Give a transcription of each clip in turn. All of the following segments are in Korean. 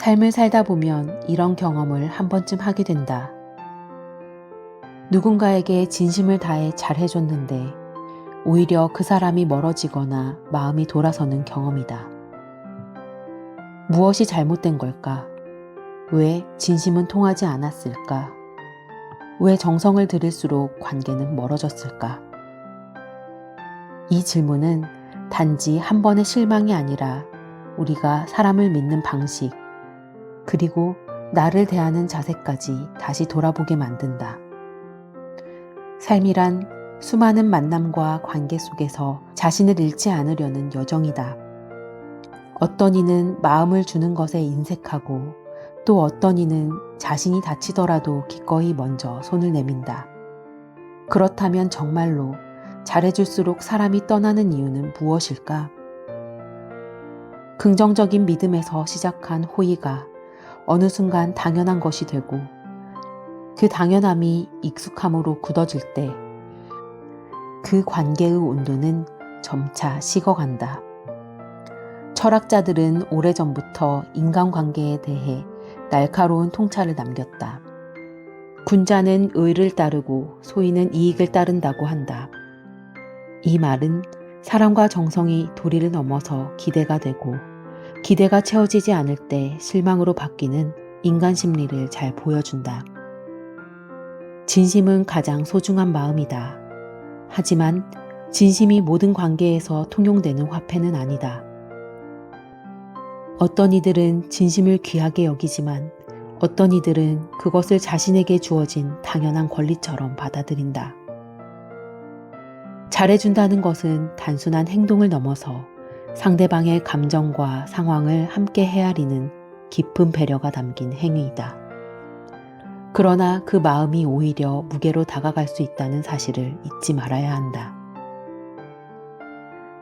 삶을 살다 보면 이런 경험을 한 번쯤 하게 된다. 누군가에게 진심을 다해 잘해줬는데 오히려 그 사람이 멀어지거나 마음이 돌아서는 경험이다. 무엇이 잘못된 걸까? 왜 진심은 통하지 않았을까? 왜 정성을 들일수록 관계는 멀어졌을까? 이 질문은 단지 한 번의 실망이 아니라 우리가 사람을 믿는 방식, 그리고 나를 대하는 자세까지 다시 돌아보게 만든다. 삶이란 수많은 만남과 관계 속에서 자신을 잃지 않으려는 여정이다. 어떤 이는 마음을 주는 것에 인색하고 또 어떤 이는 자신이 다치더라도 기꺼이 먼저 손을 내민다. 그렇다면 정말로 잘해줄수록 사람이 떠나는 이유는 무엇일까? 긍정적인 믿음에서 시작한 호의가 어느 순간 당연한 것이 되고 그 당연함이 익숙함으로 굳어질 때 그 관계의 온도는 점차 식어간다. 철학자들은 오래전부터 인간관계에 대해 날카로운 통찰을 남겼다. 군자는 의를 따르고 소인은 이익을 따른다고 한다. 이 말은 사랑과 정성이 도리를 넘어서 기대가 되고 기대가 채워지지 않을 때 실망으로 바뀌는 인간 심리를 잘 보여준다. 진심은 가장 소중한 마음이다. 하지만 진심이 모든 관계에서 통용되는 화폐는 아니다. 어떤 이들은 진심을 귀하게 여기지만 어떤 이들은 그것을 자신에게 주어진 당연한 권리처럼 받아들인다. 잘해준다는 것은 단순한 행동을 넘어서 상대방의 감정과 상황을 함께 헤아리는 깊은 배려가 담긴 행위이다. 그러나 그 마음이 오히려 무게로 다가갈 수 있다는 사실을 잊지 말아야 한다.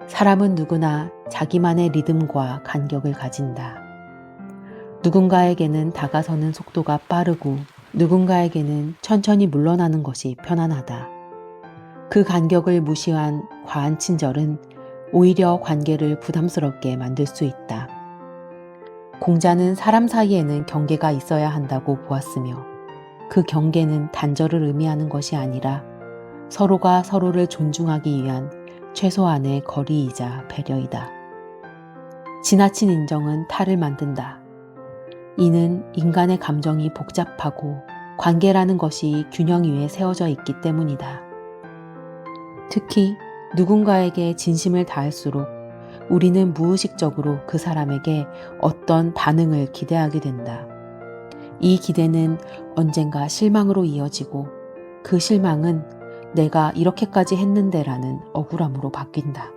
사람은 누구나 자기만의 리듬과 간격을 가진다. 누군가에게는 다가서는 속도가 빠르고 누군가에게는 천천히 물러나는 것이 편안하다. 그 간격을 무시한 과한 친절은 오히려 관계를 부담스럽게 만들 수 있다. 공자는 사람 사이에는 경계가 있어야 한다고 보았으며 그 경계는 단절을 의미하는 것이 아니라 서로가 서로를 존중하기 위한 최소한의 거리이자 배려이다. 지나친 인정은 탈을 만든다. 이는 인간의 감정이 복잡하고 관계라는 것이 균형 위에 세워져 있기 때문이다. 특히 누군가에게 진심을 다할수록 우리는 무의식적으로 그 사람에게 어떤 반응을 기대하게 된다. 이 기대는 언젠가 실망으로 이어지고 그 실망은 내가 이렇게까지 했는데라는 억울함으로 바뀐다.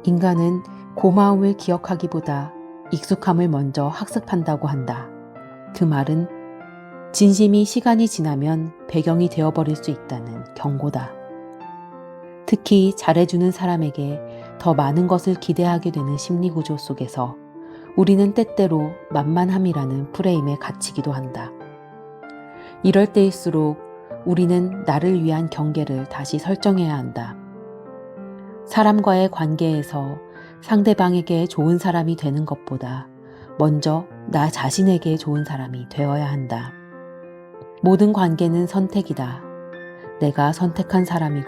인간은 고마움을 기억하기보다 익숙함을 먼저 학습한다고 한다. 그 말은 진심이 시간이 지나면 배경이 되어버릴 수 있다는 경고다. 특히 잘해주는 사람에게 더 많은 것을 기대하게 되는 심리구조 속에서 우리는 때때로 만만함이라는 프레임에 갇히기도 한다. 이럴 때일수록 우리는 나를 위한 경계를 다시 설정해야 한다. 사람과의 관계에서 상대방에게 좋은 사람이 되는 것보다 먼저 나 자신에게 좋은 사람이 되어야 한다. 모든 관계는 선택이다. 내가 선택한 사람이고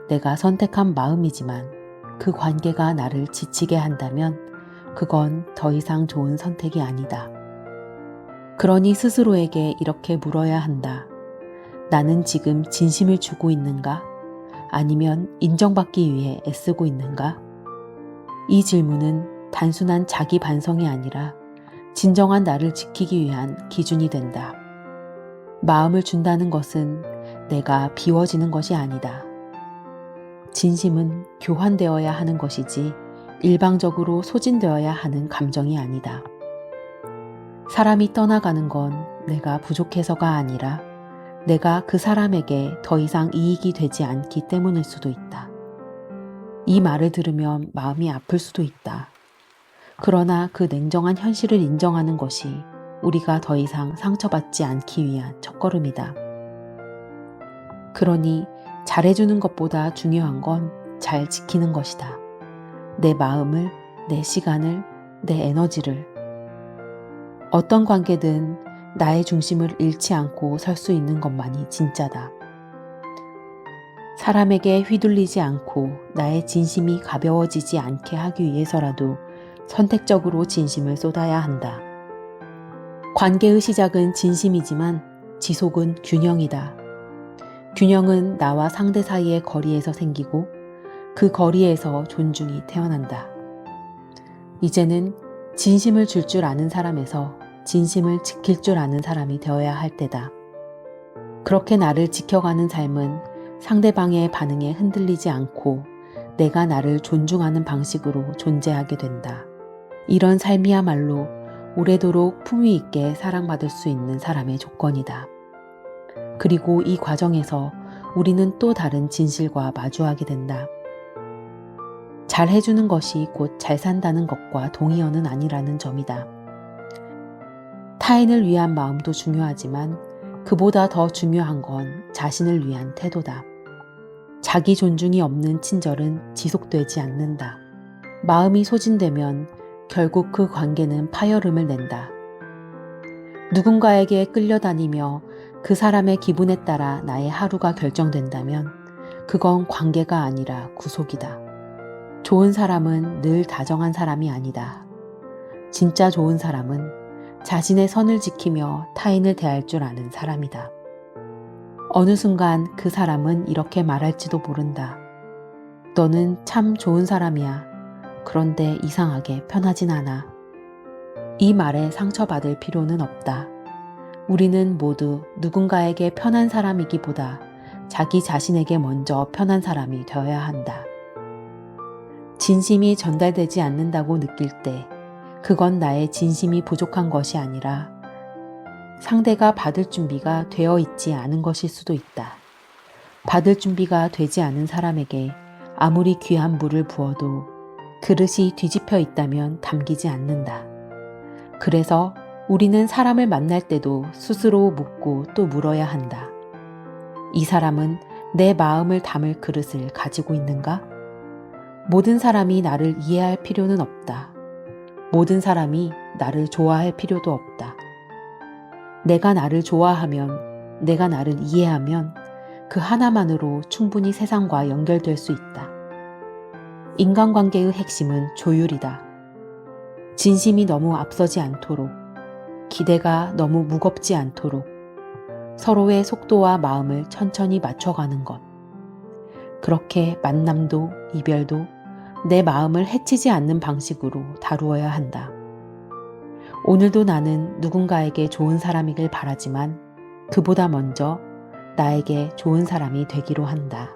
내가 선택한 마음이지만 그 관계가 나를 지치게 한다면 그건 더 이상 좋은 선택이 아니다. 그러니 스스로에게 이렇게 물어야 한다. 나는 지금 진심을 주고 있는가? 아니면 인정받기 위해 애쓰고 있는가? 이 질문은 단순한 자기 반성이 아니라 진정한 나를 지키기 위한 기준이 된다. 마음을 준다는 것은 내가 비워지는 것이 아니다. 진심은 교환되어야 하는 것이지 일방적으로 소진되어야 하는 감정이 아니다. 사람이 떠나가는 건 내가 부족해서가 아니라 내가 그 사람에게 더 이상 이익이 되지 않기 때문일 수도 있다. 이 말을 들으면 마음이 아플 수도 있다. 그러나 그 냉정한 현실을 인정하는 것이 우리가 더 이상 상처받지 않기 위한 첫걸음이다. 그러니 잘해주는 것보다 중요한 건 잘 지키는 것이다. 내 마음을, 내 시간을, 내 에너지를. 어떤 관계든 나의 중심을 잃지 않고 설 수 있는 것만이 진짜다. 사람에게 휘둘리지 않고 나의 진심이 가벼워지지 않게 하기 위해서라도 선택적으로 진심을 쏟아야 한다. 관계의 시작은 진심이지만 지속은 균형이다. 균형은 나와 상대 사이의 거리에서 생기고 그 거리에서 존중이 태어난다. 이제는 진심을 줄 줄 아는 사람에서 진심을 지킬 줄 아는 사람이 되어야 할 때다. 그렇게 나를 지켜가는 삶은 상대방의 반응에 흔들리지 않고 내가 나를 존중하는 방식으로 존재하게 된다. 이런 삶이야말로 오래도록 품위 있게 사랑받을 수 있는 사람의 조건이다. 그리고 이 과정에서 우리는 또 다른 진실과 마주하게 된다. 잘 해주는 것이 곧 잘 산다는 것과 동의어는 아니라는 점이다. 타인을 위한 마음도 중요하지만 그보다 더 중요한 건 자신을 위한 태도다. 자기 존중이 없는 친절은 지속되지 않는다. 마음이 소진되면 결국 그 관계는 파열음을 낸다. 누군가에게 끌려다니며 그 사람의 기분에 따라 나의 하루가 결정된다면 그건 관계가 아니라 구속이다. 좋은 사람은 늘 다정한 사람이 아니다. 진짜 좋은 사람은 자신의 선을 지키며 타인을 대할 줄 아는 사람이다. 어느 순간 그 사람은 이렇게 말할지도 모른다. 너는 참 좋은 사람이야. 그런데 이상하게 편하진 않아. 이 말에 상처받을 필요는 없다. 우리는 모두 누군가에게 편한 사람이기보다 자기 자신에게 먼저 편한 사람이 되어야 한다. 진심이 전달되지 않는다고 느낄 때 그건 나의 진심이 부족한 것이 아니라 상대가 받을 준비가 되어 있지 않은 것일 수도 있다. 받을 준비가 되지 않은 사람에게 아무리 귀한 물을 부어도 그릇이 뒤집혀 있다면 담기지 않는다. 그래서 우리는 사람을 만날 때도 스스로 묻고 또 물어야 한다. 이 사람은 내 마음을 담을 그릇을 가지고 있는가? 모든 사람이 나를 이해할 필요는 없다. 모든 사람이 나를 좋아할 필요도 없다. 내가 나를 좋아하면, 내가 나를 이해하면 그 하나만으로 충분히 세상과 연결될 수 있다. 인간관계의 핵심은 조율이다. 진심이 너무 앞서지 않도록, 기대가 너무 무겁지 않도록 서로의 속도와 마음을 천천히 맞춰가는 것. 그렇게 만남도 이별도 내 마음을 해치지 않는 방식으로 다루어야 한다. 오늘도 나는 누군가에게 좋은 사람이길 바라지만 그보다 먼저 나에게 좋은 사람이 되기로 한다.